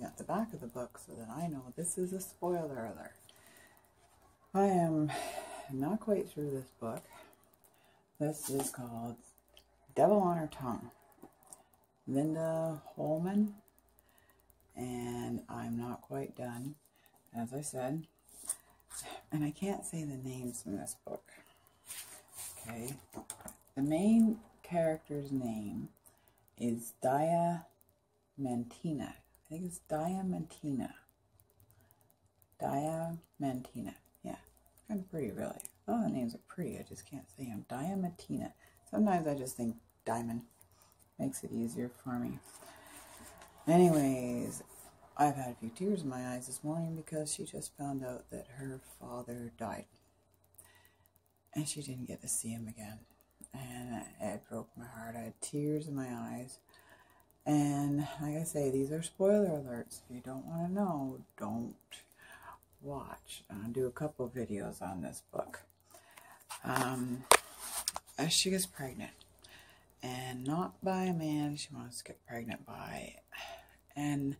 looking at the back of the book so that I know this is a spoiler alert. I am not quite through this book. This is called Devil on Her Tongue. Linda Holman. And I'm not quite done, as I said. And I can't say the names in this book. Okay. The main character's name is Diamantina. I think it's Diamantina. Diamantina. Yeah. Kind of pretty, really. All the names are pretty. I just can't say them. Diamantina. Sometimes I just think diamond. Makes it easier for me. Anyways, I've had a few tears in my eyes this morning because she just found out that her father died. And she didn't get to see him again. And it broke my heart. I had tears in my eyes. And like I say, these are spoiler alerts. If you don't want to know, don't watch. I'll do a couple videos on this book. She gets pregnant. And not by a man she wants to get pregnant by. And,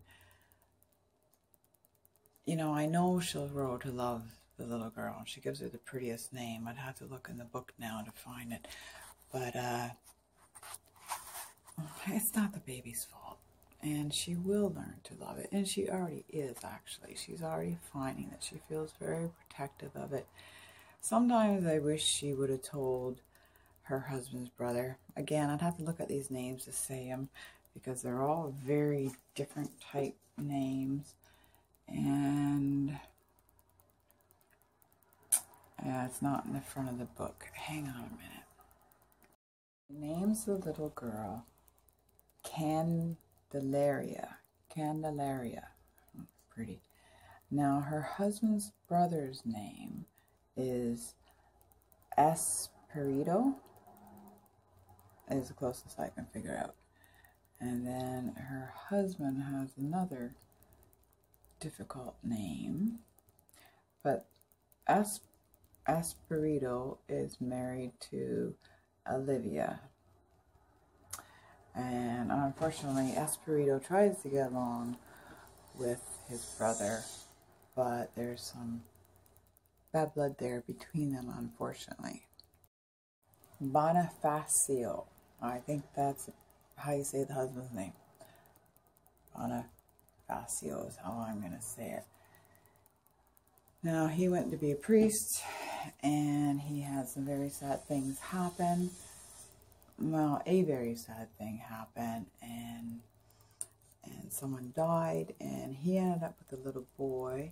you know, I know she'll grow to love the little girl. She gives her the prettiest name. I'd have to look in the book now to find it. But it's not the baby's fault. And she will learn to love it. And she already is, actually. She's already finding that she feels very protective of it. Sometimes I wish she would have told her husband's brother. Again, I'd have to look at these names to say them because they're all very different type names. And it's not in the front of the book. Hang on a minute. Name's the little girl Candelaria. Candelaria. Pretty. Now, her husband's brother's name is Esperito. Is the closest I can figure out. And then her husband has another difficult name. But Esperito is married to Olivia. And unfortunately, Esperito tries to get along with his brother, but there's some bad blood there between them, unfortunately. Bonifacio. I think that's how you say the husband's name. Bonifacio is how I'm going to say it. Now, he went to be a priest, and he had some very sad things happen. Well, a very sad thing happened, and someone died, and he ended up with a little boy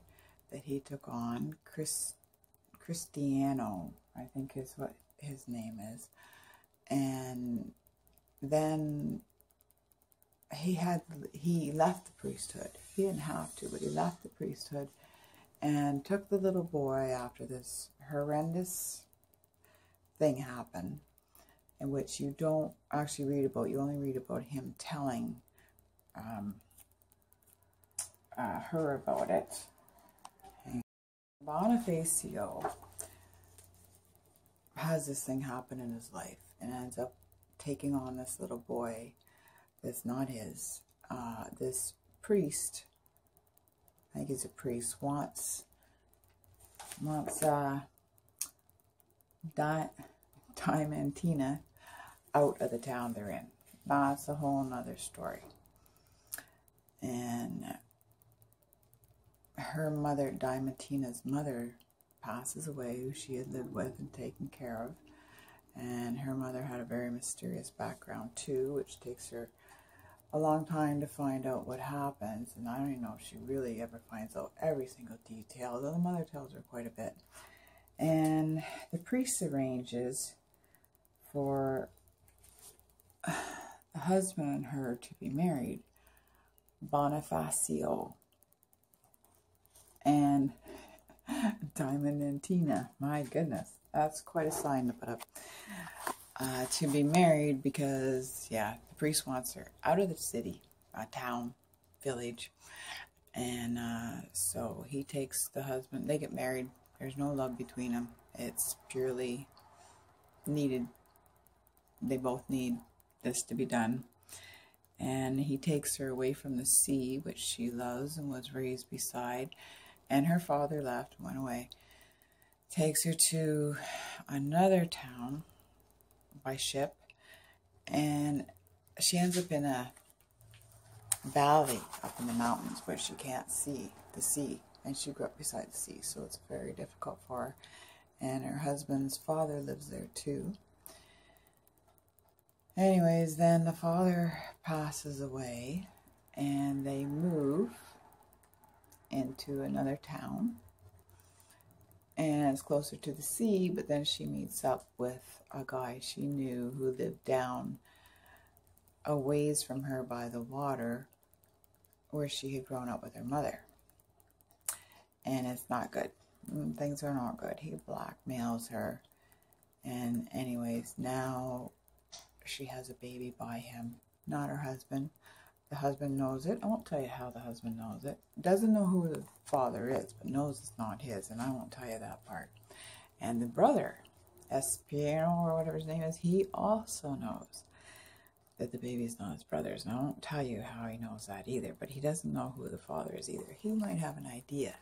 that he took on, Cristiano, I think is what his name is. And then he left the priesthood. He didn't have to, but he left the priesthood and took the little boy after this horrendous thing happened, in which you don't actually read about. You only read about him telling her about it. And Bonifacio has this thing happen in his life and ends up taking on this little boy that's not his. This priest, I think he's a priest, wants Diamantina out of the town they're in. That's a whole nother story. And her mother, Diamantina's mother, passes away, who she had lived with and taken care of. And her mother had a very mysterious background too, which takes her a long time to find out what happens. And I don't even know if she really ever finds out every single detail, though the mother tells her quite a bit. And the priest arranges for the husband and her to be married, Bonifacio and Diamantina. My goodness, that's quite a sign to put up. To be married because, yeah, the priest wants her out of the city, town, village. And so he takes the husband. They get married. There's no love between them. It's purely needed. They both need this to be done. and he takes her away from the sea, which she loves and was raised beside, and her father left, went away. Takes her to another town by ship, and she ends up in a valley up in the mountains where she can't see the sea, and she grew up beside the sea, so it's very difficult for her. And her husband's father lives there too. Anyways, then the father passes away, and they move into another town, and it's closer to the sea, but then she meets up with a guy she knew who lived down a ways from her by the water where she had grown up with her mother. And it's not good. Things are not good. He blackmails her. And anyways, now she has a baby by him, not her husband. The husband knows it. I won't tell you how the husband knows it. Doesn't know who the father is, but knows it's not his, and I won't tell you that part. And the brother, Espiano or whatever his name is, he also knows that the baby is not his brother's. And I won't tell you how he knows that either, but he doesn't know who the father is either. He might have an idea.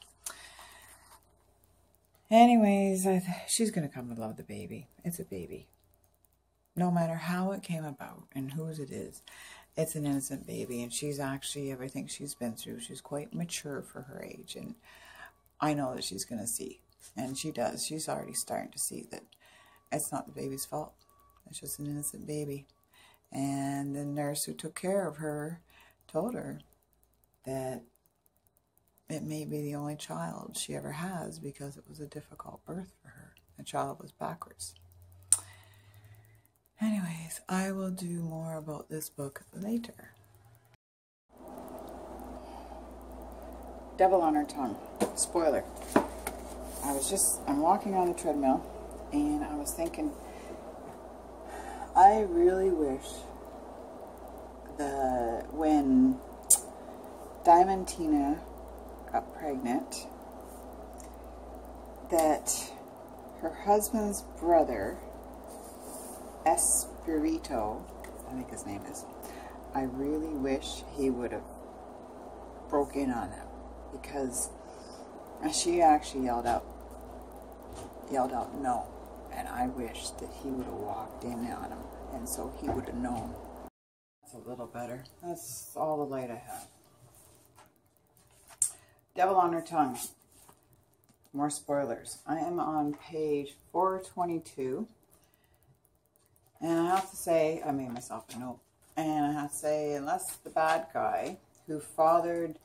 Anyways, she's going to come to love the baby. It's a baby. No matter how it came about and whose it is, it's an innocent baby, and she's actually, everything she's been through, she's quite mature for her age, and I know that she's going to see, and she does. She's already starting to see that it's not the baby's fault. It's just an innocent baby. And the nurse who took care of her told her that it may be the only child she ever has because it was a difficult birth for her. The child was backwards. Anyways, I will do more about this book later. Devil on Her Tongue. Spoiler. I'm walking on the treadmill, and I was thinking, I really wish when Diamantina got pregnant, that her husband's brother, Espirito, I think his name is, I really wish he would have broke in on them, because she actually yelled out no, and I wish that he would have walked in on him, and so he would have known. That's a little better. That's all the light I have. Devil on Her Tongue. More spoilers. I am on page 422. And I have to say, I made myself a note. And I have to say, unless the bad guy who fathered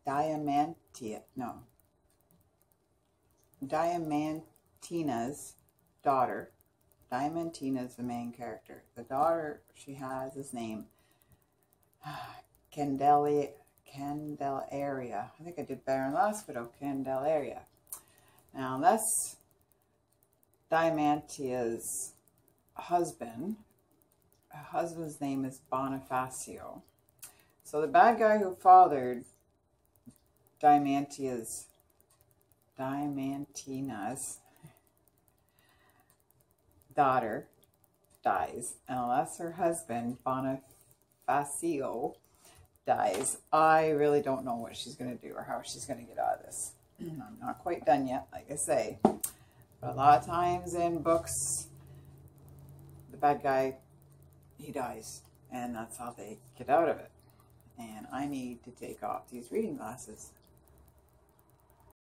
Diamantina's daughter. Diamantina's the main character. The daughter she has is named Candelaria. I think I did better in the last video. Candelaria. Now, that's Diamantia's husband. Her husband's name is Bonifacio. So the bad guy who fathered Diamantina's daughter dies, and unless her husband Bonifacio dies, I really don't know what she's going to do or how she's going to get out of this. I'm not quite done yet, like I say. But a lot of times in books, the bad guy, he dies, and that's how they get out of it. And I need to take off these reading glasses